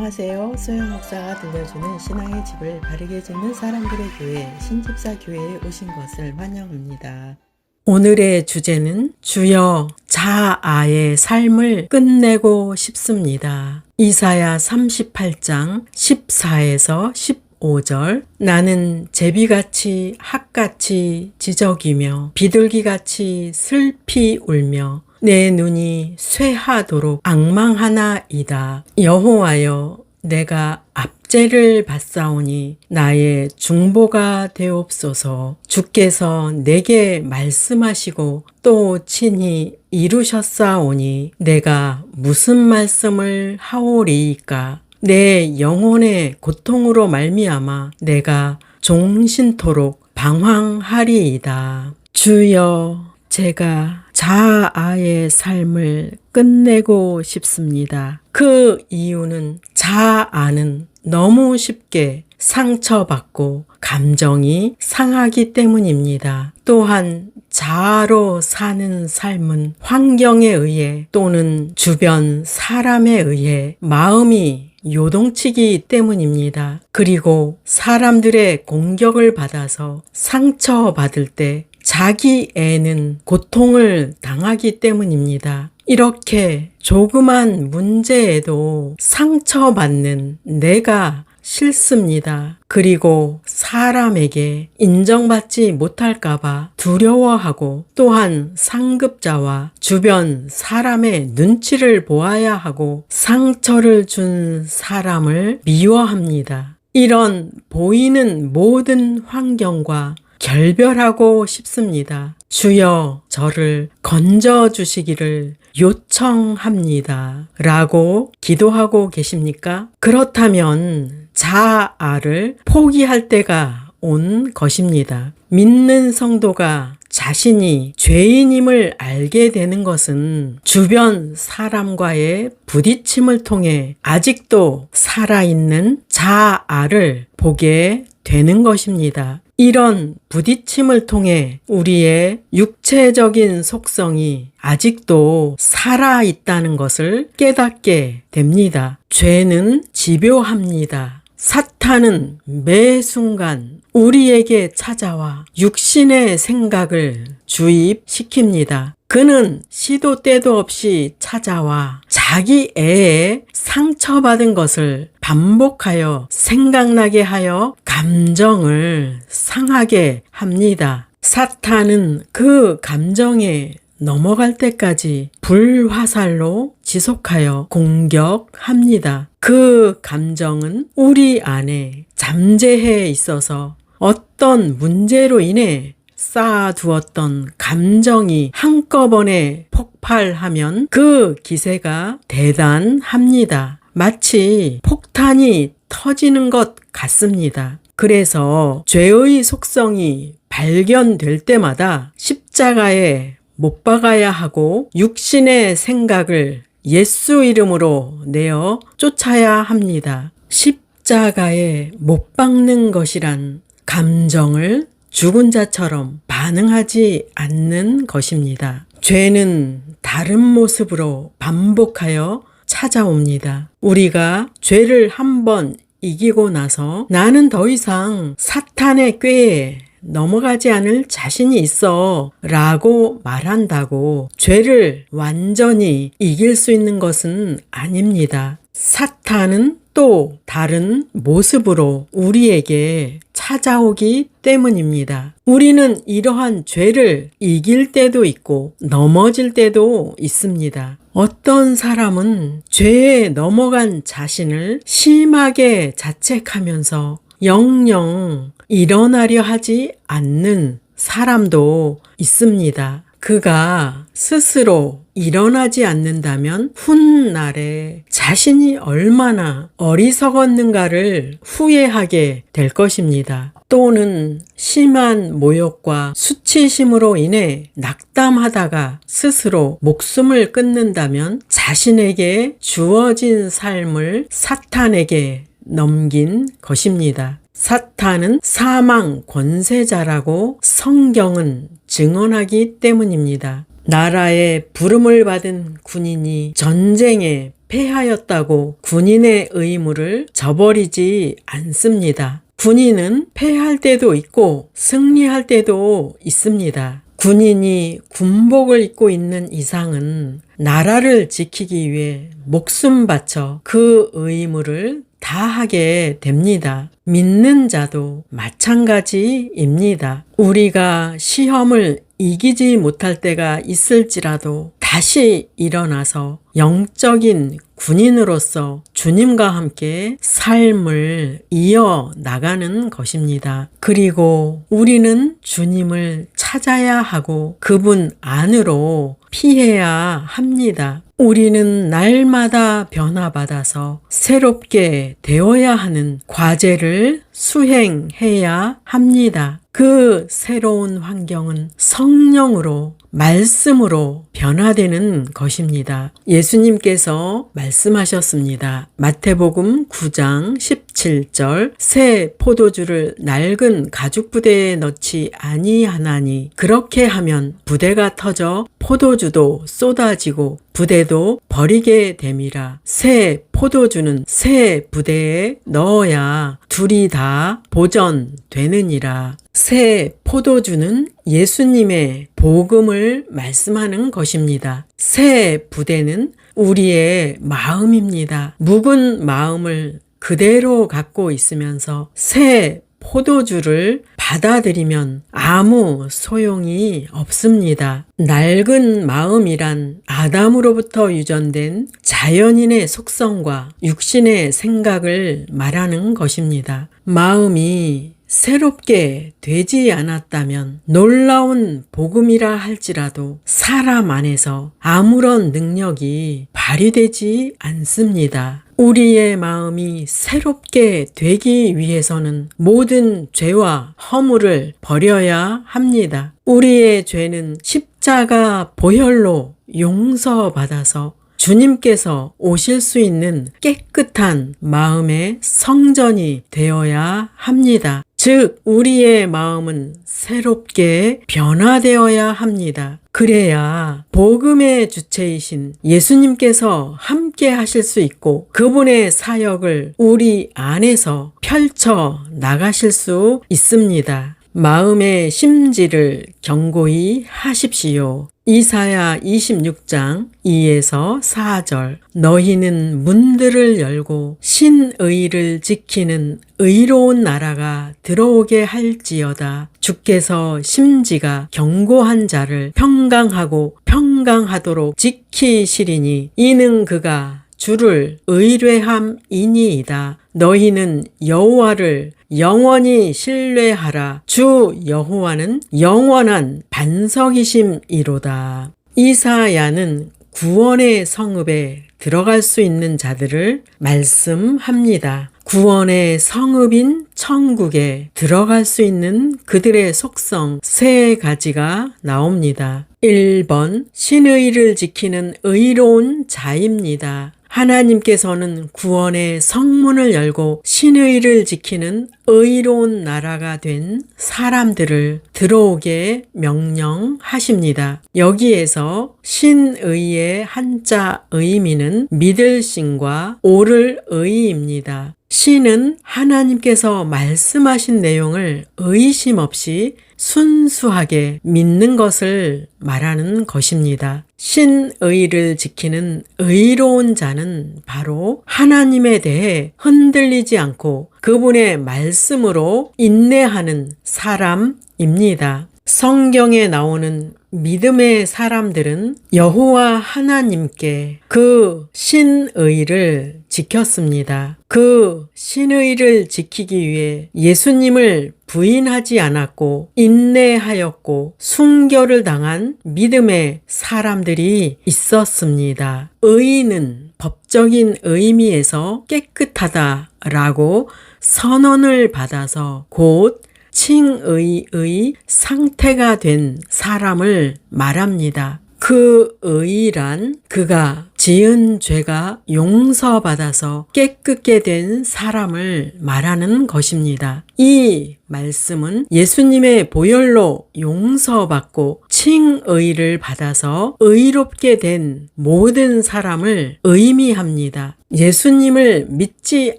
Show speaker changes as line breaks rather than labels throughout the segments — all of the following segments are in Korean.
안녕하세요. 소영 목사가 들려주는 신앙의 집을 바르게 짓는 사람들의 교회 신집사 교회에 오신 것을 환영합니다. 오늘의 주제는 주여 자아의 삶을 끝내고 싶습니다. 이사야 38장 14에서 15절 나는 제비같이 학같이 지저귀며 비둘기같이 슬피 울며 내 눈이 쇠하도록 앙망하나이다. 여호와여 내가 압제를 받사오니 나의 중보가 되옵소서. 주께서 내게 말씀하시고 또 친히 이루셨사오니 내가 무슨 말씀을 하오리이까. 내 영혼의 고통으로 말미암아 내가 종신토록 방황하리이다. 주여 제가 자아의 삶을 끝내고 싶습니다. 그 이유는 자아는 너무 쉽게 상처받고 감정이 상하기 때문입니다. 또한 자아로 사는 삶은 환경에 의해 또는 주변 사람에 의해 마음이 요동치기 때문입니다. 그리고 사람들의 공격을 받아서 상처받을 때 자기 애는 고통을 당하기 때문입니다. 이렇게 조그만 문제에도 상처받는 내가 싫습니다. 그리고 사람에게 인정받지 못할까봐 두려워하고 또한 상급자와 주변 사람의 눈치를 보아야 하고 상처를 준 사람을 미워합니다. 이런 보이는 모든 환경과 결별하고 싶습니다. 주여 저를 건져주시기를 요청합니다. 라고 기도하고 계십니까? 그렇다면 자아를 포기할 때가 온 것입니다. 믿는 성도가 자신이 죄인임을 알게 되는 것은 주변 사람과의 부딪힘을 통해 아직도 살아있는 자아를 보게 되는 것입니다. 이런 부딪힘을 통해 우리의 육체적인 속성이 아직도 살아있다는 것을 깨닫게 됩니다. 죄는 집요합니다. 사탄은 매 순간 우리에게 찾아와 육신의 생각을 주입시킵니다. 그는 시도 때도 없이 찾아와 자기 애에 상처받은 것을 반복하여 생각나게 하여 감정을 상하게 합니다. 사탄은 그 감정에 넘어갈 때까지 불화살로 지속하여 공격합니다. 그 감정은 우리 안에 잠재해 있어서 어떤 문제로 인해 쌓아두었던 감정이 한꺼번에 폭발하면 그 기세가 대단합니다. 마치 폭탄이 터지는 것 같습니다. 그래서 죄의 속성이 발견될 때마다 십자가에 못 박아야 하고 육신의 생각을 예수 이름으로 내어 쫓아야 합니다. 십자가에 못 박는 것이란 감정을 죽은 자처럼 반응하지 않는 것입니다. 죄는 다른 모습으로 반복하여 찾아옵니다. 우리가 죄를 한번 이기고 나서 나는 더 이상 사탄의 꾀에 넘어가지 않을 자신이 있어 라고 말한다고 죄를 완전히 이길 수 있는 것은 아닙니다. 사탄은 또 다른 모습으로 우리에게 찾아오기 때문입니다. 우리는 이러한 죄를 이길 때도 있고 넘어질 때도 있습니다. 어떤 사람은 죄에 넘어간 자신을 심하게 자책하면서 영영 일어나려 하지 않는 사람도 있습니다. 그가 스스로 일어나지 않는다면 훗날에 자신이 얼마나 어리석었는가를 후회하게 될 것입니다. 또는 심한 모욕과 수치심으로 인해 낙담하다가 스스로 목숨을 끊는다면 자신에게 주어진 삶을 사탄에게 넘긴 것입니다. 사탄은 사망 권세자라고 성경은 증언하기 때문입니다. 나라의 부름을 받은 군인이 전쟁에 패하였다고 군인의 의무를 저버리지 않습니다. 군인은 패할 때도 있고 승리할 때도 있습니다. 군인이 군복을 입고 있는 이상은 나라를 지키기 위해 목숨 바쳐 그 의무를 다하게 됩니다. 믿는 자도 마찬가지입니다. 우리가 시험을 이기지 못할 때가 있을지라도 다시 일어나서 영적인 군인으로서 주님과 함께 삶을 이어나가는 것입니다. 그리고 우리는 주님을 찾아야 하고 그분 안으로 피해야 합니다. 우리는 날마다 변화받아서 새롭게 되어야 하는 과제를 수행해야 합니다. 그 새로운 환경은 성령으로, 말씀으로 변화되는 것입니다. 예수님께서 말씀하셨습니다. 마태복음 9장 17절 새 포도주를 낡은 가죽 부대에 넣지 아니하나니 그렇게 하면 부대가 터져 포도주도 쏟아지고 부대도 버리게 됨이라. 새 포도주는 새 부대에 넣어야 둘이 다 보전되느니라. 새 포도주는 예수님의 복음을 말씀하는 것입니다. 새 부대는 우리의 마음입니다. 묵은 마음을 그대로 갖고 있으면서 새 포도주를 받아들이면 아무 소용이 없습니다. 낡은 마음이란 아담으로부터 유전된 자연인의 속성과 육신의 생각을 말하는 것입니다. 마음이 새롭게 되지 않았다면 놀라운 복음이라 할지라도 사람 안에서 아무런 능력이 발휘되지 않습니다. 우리의 마음이 새롭게 되기 위해서는 모든 죄와 허물을 버려야 합니다. 우리의 죄는 십자가 보혈로 용서받아서 주님께서 오실 수 있는 깨끗한 마음의 성전이 되어야 합니다. 즉, 우리의 마음은 새롭게 변화되어야 합니다. 그래야 복음의 주체이신 예수님께서 함께 하실 수 있고 그분의 사역을 우리 안에서 펼쳐 나가실 수 있습니다. 마음의 심지를 견고히 하십시오. 이사야 26장 2에서 4절 너희는 문들을 열고 신의를 지키는 의로운 나라가 들어오게 할지어다. 주께서 심지가 견고한 자를 평강하고 평강하도록 지키시리니 이는 그가 주를 의뢰함이니이다. 너희는 여호와를 영원히 신뢰하라. 주 여호와는 영원한 반석이심이로다. 이사야는 구원의 성읍에 들어갈 수 있는 자들을 말씀합니다. 구원의 성읍인 천국에 들어갈 수 있는 그들의 속성 세 가지가 나옵니다. 1번 신의를 지키는 의로운 자입니다. 하나님께서는 구원의 성문을 열고 신의를 지키는 의로운 나라가 된 사람들을 들어오게 명령하십니다. 여기에서 신의의 한자 의미는 믿을 신과 옳을 의입니다. 신은 하나님께서 말씀하신 내용을 의심 없이 순수하게 믿는 것을 말하는 것입니다. 신의를 지키는 의로운 자는 바로 하나님에 대해 흔들리지 않고 그분의 말씀으로 인내하는 사람입니다. 성경에 나오는 믿음의 사람들은 여호와 하나님께 그 신의를 지켰습니다. 그 신의를 지키기 위해 예수님을 부인하지 않았고 인내하였고 순교를 당한 믿음의 사람들이 있었습니다. 의는 법적인 의미에서 깨끗하다라고 선언을 받아서 곧 칭의의 상태가 된 사람을 말합니다. 그 의란 그가 지은 죄가 용서받아서 깨끗게 된 사람을 말하는 것입니다. 이 말씀은 예수님의 보혈로 용서받고 칭의를 받아서 의롭게 된 모든 사람을 의미합니다. 예수님을 믿지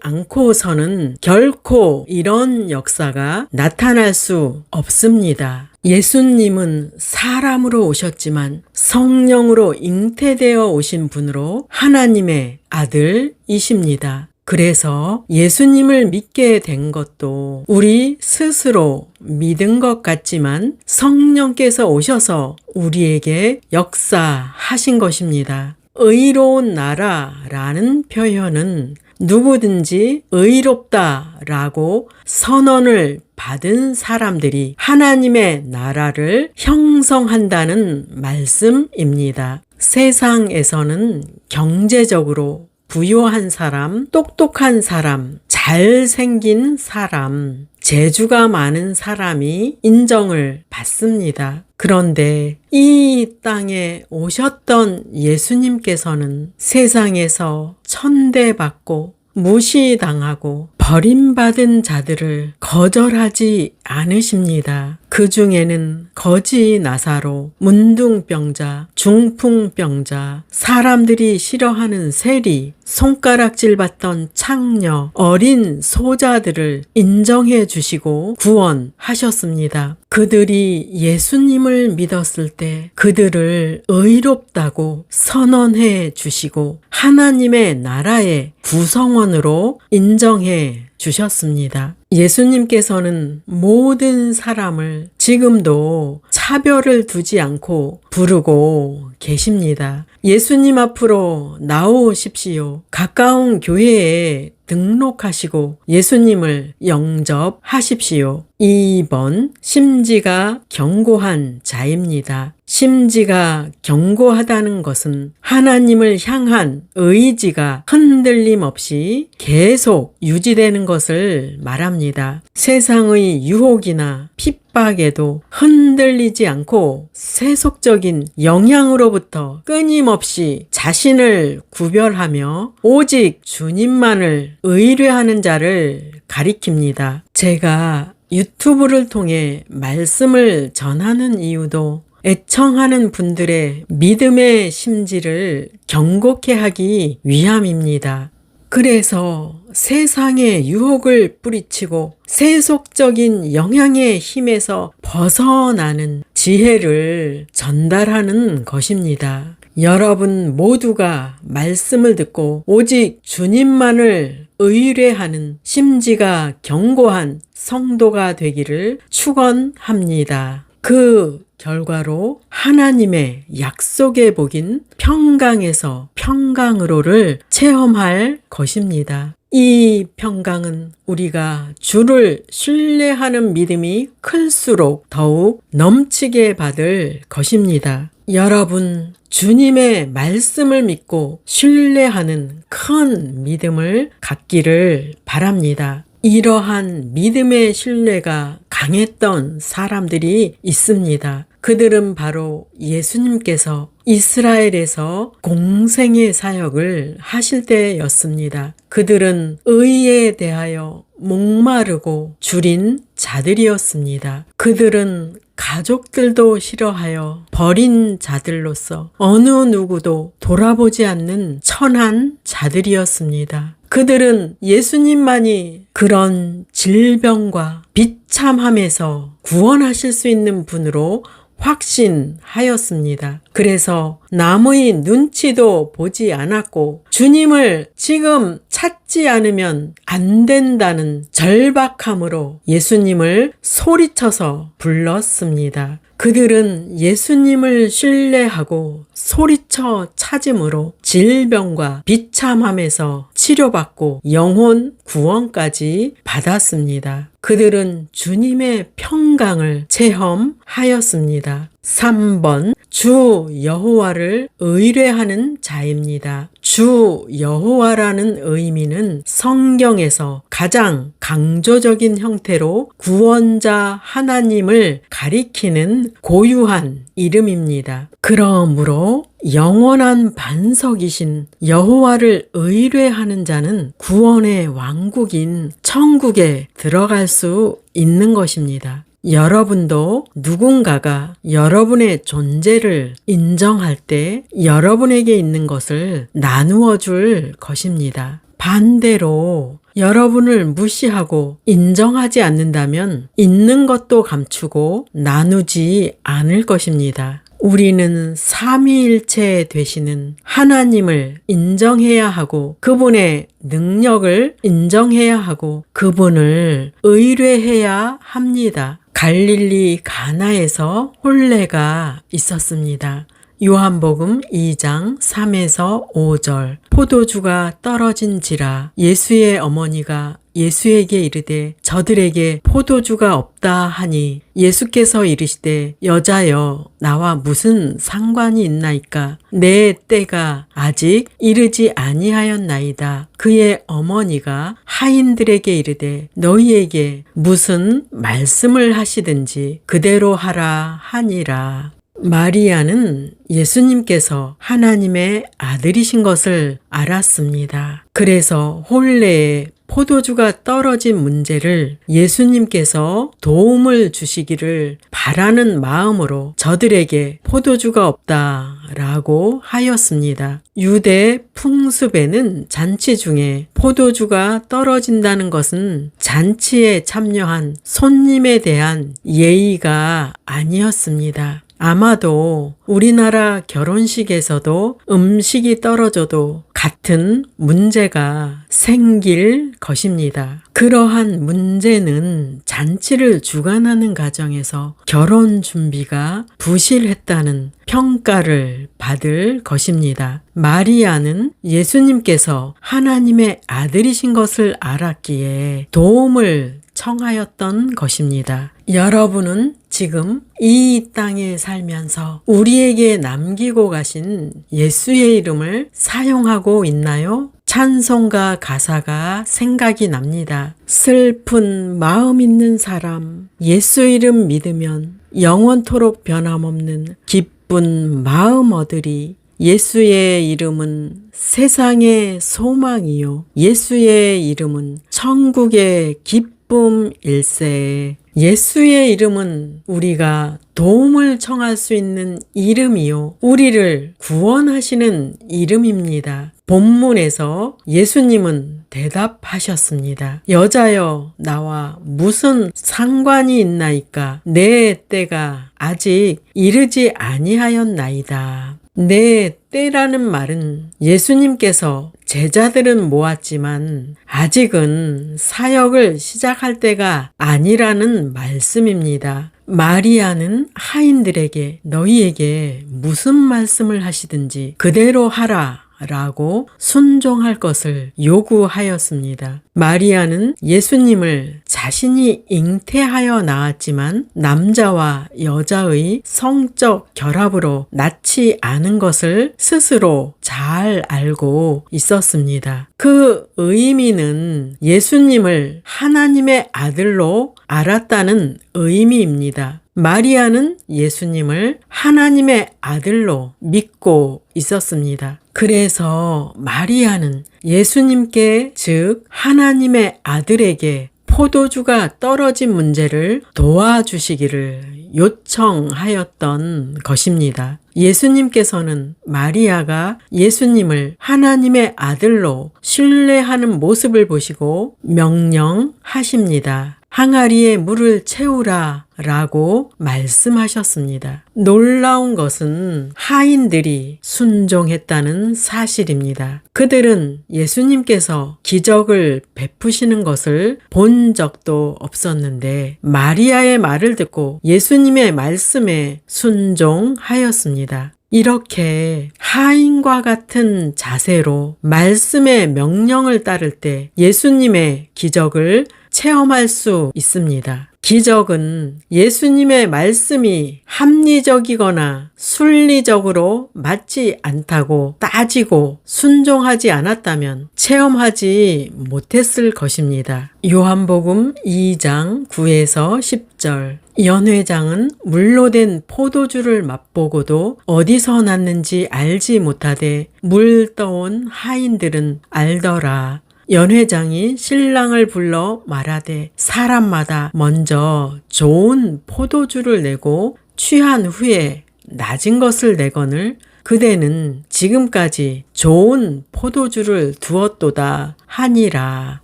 않고서는 결코 이런 역사가 나타날 수 없습니다. 예수님은 사람으로 오셨지만 성령으로 잉태되어 오신 분으로 하나님의 아들이십니다. 그래서 예수님을 믿게 된 것도 우리 스스로 믿은 것 같지만 성령께서 오셔서 우리에게 역사하신 것입니다. 의로운 나라라는 표현은 누구든지 의롭다라고 선언을 받은 사람들이 하나님의 나라를 형성한다는 말씀입니다. 세상에서는 경제적으로 부유한 사람, 똑똑한 사람, 잘생긴 사람, 재주가 많은 사람이 인정을 받습니다. 그런데 이 땅에 오셨던 예수님께서는 세상에서 천대받고 무시당하고 버림받은 자들을 거절하지 않으십니다. 그 중에는 거지 나사로, 문둥병자, 중풍병자, 사람들이 싫어하는 세리, 손가락질 받던 창녀, 어린 소자들을 인정해 주시고 구원하셨습니다. 그들이 예수님을 믿었을 때 그들을 의롭다고 선언해 주시고 하나님의 나라의 구성원으로 인정해 주셨습니다. 예수님께서는 모든 사람을 지금도 차별을 두지 않고 부르고 계십니다. 예수님 앞으로 나오십시오. 가까운 교회에 등록하시고 예수님을 영접하십시오. 2번 심지가 견고한 자입니다. 심지가 견고하다는 것은 하나님을 향한 의지가 흔들림 없이 계속 유지되는 것을 말합니다. 세상의 유혹이나 핍박에도 흔들리지 않고 세속적인 영향으로부터 끊임없이 자신을 구별하며 오직 주님만을 의뢰하는 자를 가리킵니다. 제가 유튜브를 통해 말씀을 전하는 이유도 애청하는 분들의 믿음의 심지를 견고케 하기 위함입니다. 그래서 세상의 유혹을 뿌리치고 세속적인 영향의 힘에서 벗어나는 지혜를 전달하는 것입니다. 여러분 모두가 말씀을 듣고 오직 주님만을 의뢰하는 심지가 견고한 성도가 되기를 축원합니다. 그 결과로 하나님의 약속의 복인 평강에서 평강으로를 체험할 것입니다. 이 평강은 우리가 주를 신뢰하는 믿음이 클수록 더욱 넘치게 받을 것입니다. 여러분, 주님의 말씀을 믿고 신뢰하는 큰 믿음을 갖기를 바랍니다. 이러한 믿음의 신뢰가 강했던 사람들이 있습니다. 그들은 바로 예수님께서 이스라엘에서 공생의 사역을 하실 때였습니다. 그들은 의에 대하여 목마르고 줄인 자들이었습니다. 그들은 가족들도 싫어하여 버린 자들로서 어느 누구도 돌아보지 않는 천한 자들이었습니다. 그들은 예수님만이 그런 질병과 비참함에서 구원하실 수 있는 분으로 확신하였습니다. 그래서 남의 눈치도 보지 않았고 주님을 지금 찾지 않으면 안 된다는 절박함으로 예수님을 소리쳐서 불렀습니다. 그들은 예수님을 신뢰하고 소리쳐 찾음으로 질병과 비참함에서 치료받고 영혼 구원까지 받았습니다. 그들은 주님의 평강을 체험하였습니다. 3번 주 여호와를 의뢰하는 자입니다. 주 여호와라는 의미는 성경에서 가장 강조적인 형태로 구원자 하나님을 가리키는 고유한 이름입니다. 그러므로 영원한 반석이신 여호와를 의뢰하는 자는 구원의 왕국인 천국에 들어갈 수 있는 것입니다. 여러분도 누군가가 여러분의 존재를 인정할 때 여러분에게 있는 것을 나누어 줄 것입니다. 반대로 여러분을 무시하고 인정하지 않는다면 있는 것도 감추고 나누지 않을 것입니다. 우리는 삼위일체 되시는 하나님을 인정해야 하고 그분의 능력을 인정해야 하고 그분을 의뢰해야 합니다. 갈릴리 가나에서 혼례가 있었습니다. 요한복음 2장 3에서 5절. 포도주가 떨어진지라 예수의 어머니가 예수에게 이르되 저들에게 포도주가 없다 하니 예수께서 이르시되 여자여 나와 무슨 상관이 있나이까 내 때가 아직 이르지 아니하였나이다. 그의 어머니가 하인들에게 이르되 너희에게 무슨 말씀을 하시든지 그대로 하라 하니라. 마리아는 예수님께서 하나님의 아들이신 것을 알았습니다. 그래서 혼례에 포도주가 떨어진 문제를 예수님께서 도움을 주시기를 바라는 마음으로 저들에게 포도주가 없다라고 하였습니다. 유대 풍습에는 잔치 중에 포도주가 떨어진다는 것은 잔치에 참여한 손님에 대한 예의가 아니었습니다. 아마도 우리나라 결혼식에서도 음식이 떨어져도 같은 문제가 생길 것입니다. 그러한 문제는 잔치를 주관하는 가정에서 결혼 준비가 부실했다는 평가를 받을 것입니다. 마리아는 예수님께서 하나님의 아들이신 것을 알았기에 도움을 청하였던 것입니다. 여러분은 지금 이 땅에 살면서 우리에게 남기고 가신 예수의 이름을 사용하고 있나요? 찬송가 가사가 생각이 납니다. 슬픈 마음 있는 사람, 예수 이름 믿으면 영원토록 변함없는 기쁜 마음 얻으리. 예수의 이름은 세상의 소망이요. 예수의 이름은 천국의 기쁨일세. 예수의 이름은 우리가 도움을 청할 수 있는 이름이요. 우리를 구원하시는 이름입니다. 본문에서 예수님은 대답하셨습니다. 여자여 나와 무슨 상관이 있나이까 내 때가 아직 이르지 아니하였나이다. 내 때라는 말은 예수님께서 제자들은 모았지만 아직은 사역을 시작할 때가 아니라는 말씀입니다. 마리아는 하인들에게 너희에게 무슨 말씀을 하시든지 그대로 하라 라고 순종할 것을 요구하였습니다. 마리아는 예수님을 자신이 잉태하여 낳았지만 남자와 여자의 성적 결합으로 낳지 않은 것을 스스로 잘 알고 있었습니다. 그 의미는 예수님을 하나님의 아들로 알았다는 의미입니다. 마리아는 예수님을 하나님의 아들로 믿고 있었습니다. 그래서 마리아는 예수님께 즉 하나님의 아들에게 포도주가 떨어진 문제를 도와주시기를 요청하였던 것입니다. 예수님께서는 마리아가 예수님을 하나님의 아들로 신뢰하는 모습을 보시고 명령하십니다. 항아리에 물을 채우라 라고 말씀하셨습니다. 놀라운 것은 하인들이 순종했다는 사실입니다. 그들은 예수님께서 기적을 베푸시는 것을 본 적도 없었는데 마리아의 말을 듣고 예수님의 말씀에 순종하였습니다. 이렇게 하인과 같은 자세로 말씀의 명령을 따를 때 예수님의 기적을 체험할 수 있습니다. 기적은 예수님의 말씀이 합리적이거나 순리적으로 맞지 않다고 따지고 순종하지 않았다면 체험하지 못했을 것입니다. 요한복음 2장 9에서 10절. 연회장은 물로 된 포도주를 맛보고도 어디서 났는지 알지 못하되 물 떠온 하인들은 알더라. 연회장이 신랑을 불러 말하되 사람마다 먼저 좋은 포도주를 내고 취한 후에 낮은 것을 내거늘 그대는 지금까지 좋은 포도주를 두었도다 하니라.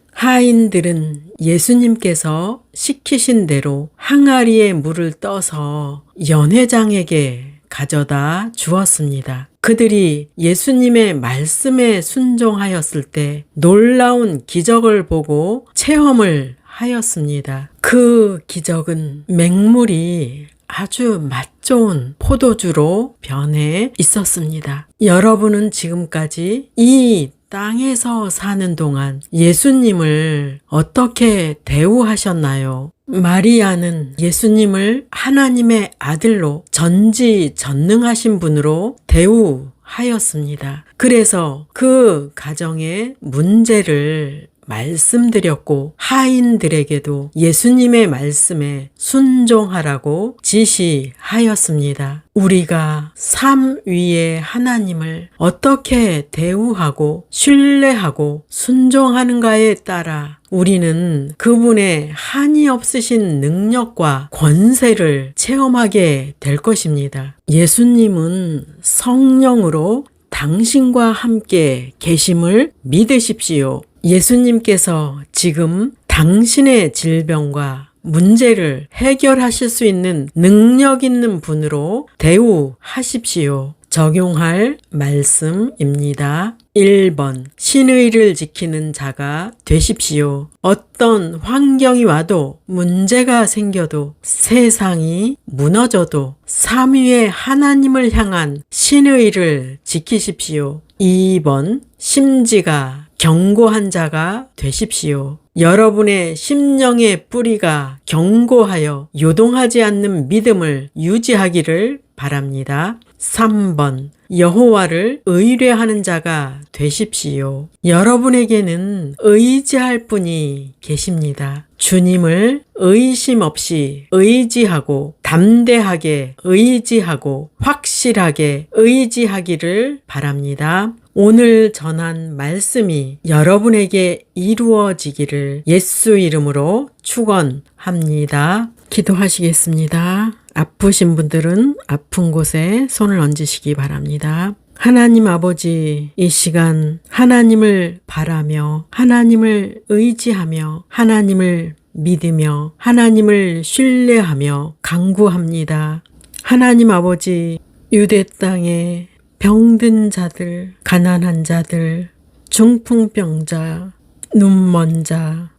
하인들은 예수님께서 시키신 대로 항아리에 물을 떠서 연회장에게 가져다 주었습니다. 그들이 예수님의 말씀에 순종하였을 때 놀라운 기적을 보고 체험을 하였습니다. 그 기적은 맹물이 아주 맛 좋은 포도주로 변해 있었습니다. 여러분은 지금까지 이 땅에서 사는 동안 예수님을 어떻게 대우하셨나요? 마리아는 예수님을 하나님의 아들로 전지전능하신 분으로 대우하였습니다. 그래서 그 가정의 문제를 말씀드렸고 하인들에게도 예수님의 말씀에 순종하라고 지시하였습니다. 우리가 삶 위에 하나님을 어떻게 대우하고 신뢰하고 순종하는가에 따라 우리는 그분의 한이 없으신 능력과 권세를 체험하게 될 것입니다. 예수님은 성령으로 당신과 함께 계심을 믿으십시오. 예수님께서 지금 당신의 질병과 문제를 해결하실 수 있는 능력 있는 분으로 대우하십시오. 적용할 말씀입니다. 1번. 신의를 지키는 자가 되십시오. 어떤 환경이 와도 문제가 생겨도 세상이 무너져도 삶 위에 하나님을 향한 신의를 지키십시오. 2번. 심지가 견고한 자가 되십시오. 여러분의 심령의 뿌리가 견고하여 요동하지 않는 믿음을 유지하기를 바랍니다. 3번. 여호와를 의뢰하는 자가 되십시오. 여러분에게는 의지할 분이 계십니다. 주님을 의심 없이 의지하고 담대하게 의지하고 확실하게 의지하기를 바랍니다. 오늘 전한 말씀이 여러분에게 이루어지기를 예수 이름으로 축원합니다. 기도하시겠습니다. 아프신 분들은 아픈 곳에 손을 얹으시기 바랍니다. 하나님 아버지, 이 시간 하나님을 바라며 하나님을 의지하며 하나님을 믿으며 하나님을 신뢰하며 간구합니다. 하나님 아버지, 유대 땅에 병든 자들, 가난한 자들, 중풍병자, 눈먼 자,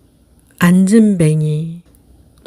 안진뱅이,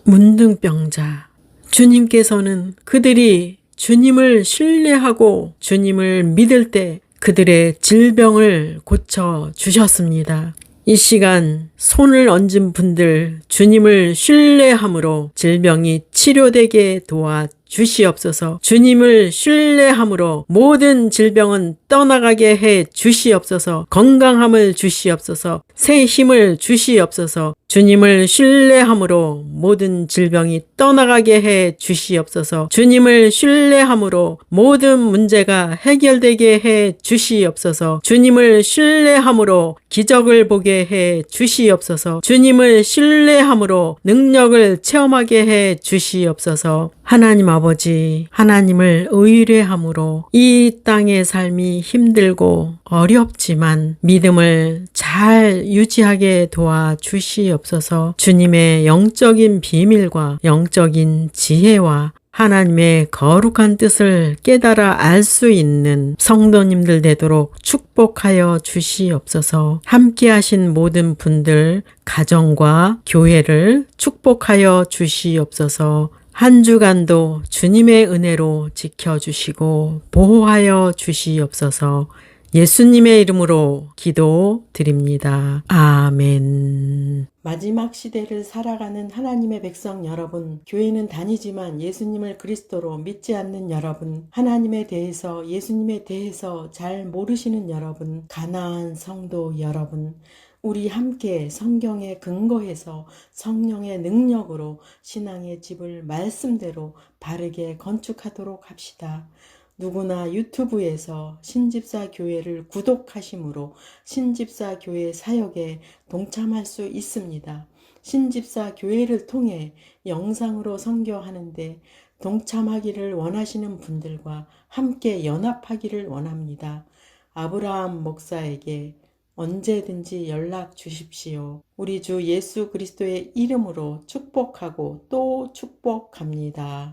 문둥병자, 주님께서는 그들이 주님을 신뢰하고 주님을 믿을 때 그들의 질병을 고쳐 주셨습니다. 이 시간 손을 얹은 분들 주님을 신뢰함으로 질병이 치료되게 도와 주시옵소서. 주님을 신뢰함으로 모든 질병은 떠나가게 해 주시옵소서. 건강함을 주시옵소서. 새 힘을 주시옵소서. 주님을 신뢰함으로 모든 질병이 떠나가게 해 주시옵소서. 주님을 신뢰함으로 모든 문제가 해결되게 해 주시옵소서. 주님을 신뢰함으로 기적을 보게 해 주시옵소서. 주님을 신뢰함으로 능력을 체험하게 해 주시옵소서. 하나님 아버지, 하나님을 의뢰함으로 이 땅의 삶이 힘들고 어렵지만 믿음을 잘 유지하게 도와 주시옵소서. 주님의 영적인 비밀과 영적인 지혜와 하나님의 거룩한 뜻을 깨달아 알 수 있는 성도님들 되도록 축복하여 주시옵소서. 함께 하신 모든 분들, 가정과 교회를 축복하여 주시옵소서. 한 주간도 주님의 은혜로 지켜주시고 보호하여 주시옵소서. 예수님의 이름으로 기도드립니다. 아멘. 마지막 시대를 살아가는 하나님의 백성 여러분, 교회는 다니지만 예수님을 그리스도로 믿지 않는 여러분, 하나님에 대해서 예수님에 대해서 잘 모르시는 여러분, 가나안 성도 여러분, 우리 함께 성경에 근거해서 성령의 능력으로 신앙의 집을 말씀대로 바르게 건축하도록 합시다. 누구나 유튜브에서 신집사 교회를 구독하심으로 신집사 교회 사역에 동참할 수 있습니다. 신집사 교회를 통해 영상으로 선교하는데 동참하기를 원하시는 분들과 함께 연합하기를 원합니다. 아브라함 목사에게 언제든지 연락 주십시오. 우리 주 예수 그리스도의 이름으로 축복하고 또 축복합니다.